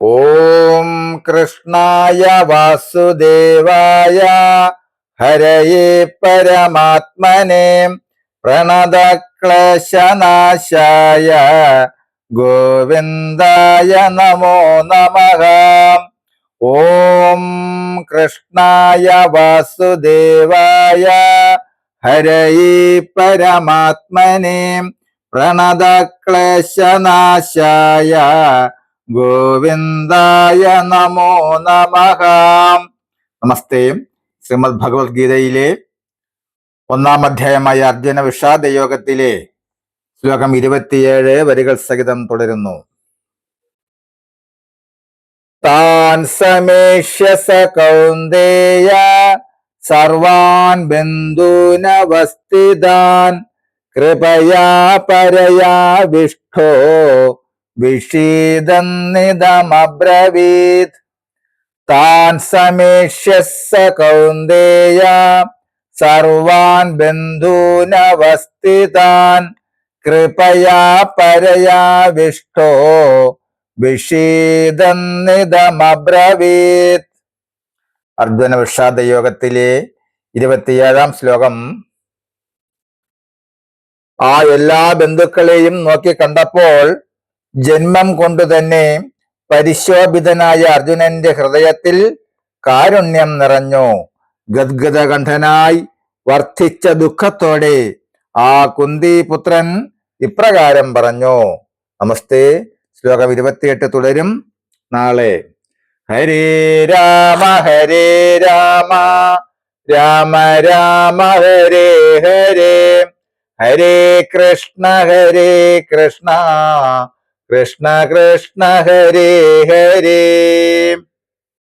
ഓം കൃഷ്ണായ വാസുദേവായ ഹരയേ പരമാത്മനെ പ്രണതക്ലേശനാശായ ഗോവിന്ദായ നമോ നമഃ. ഓം കൃഷ്ണായ വാസുദേവായ ഹരയേ പരമാത്മനെ പ്രണതക്ലേശനാശായ ഗോവിന്ദായ നമോ നമഃ. നമസ്തേ. ശ്രീമദ് ഭഗവത്ഗീതയിലെ 1-ാം അധ്യായമായ അർജുന വിഷാദയോഗത്തിലെ ശ്ലോകം 27 വരികൾ സഹിതം തുടരുന്നു. താൻ സമേഷ്യ സ കൗന്ദേയ സർവാൻ ബന്ധൂനവസ്ഥിതാൻ കൃപയാ പരയാവിഷ്ടോ വിഷീദന്നിദമബ്രവീത്. താൻ സമേഷ്യ സ കൗന്ദേയ സർവാൻ ബന്ധൂനവസ്ഥിതാൻ കൃപയാ പരയാവിഷ്ടോ വിഷീദന്നിദമബ്രവീത്. അർജുന വിഷാദയോഗത്തിലെ 27-ാം ശ്ലോകം. ആ എല്ലാ ബന്ധുക്കളെയും നോക്കി കണ്ടപ്പോൾ ജന്മം കൊണ്ടു തന്നെ പരിശോഭിതനായ അർജുനന്റെ ഹൃദയത്തിൽ കാരുണ്യം നിറഞ്ഞു. ഗദ്ഗദകണ്ഠനായി വർദ്ധിച്ച ദുഃഖത്തോടെ ആ കുന്തിപുത്രൻ ഇപ്രകാരം പറഞ്ഞു. നമസ്തേ. ശ്ലോകം 28 തുടരും നാളെ. ഹരേ രാമ രാമ രാമ ഹരേ ഹരേ, ഹരേ കൃഷ്ണ കൃഷ്ണ കൃഷ്ണ ഹരേ ഹരേ.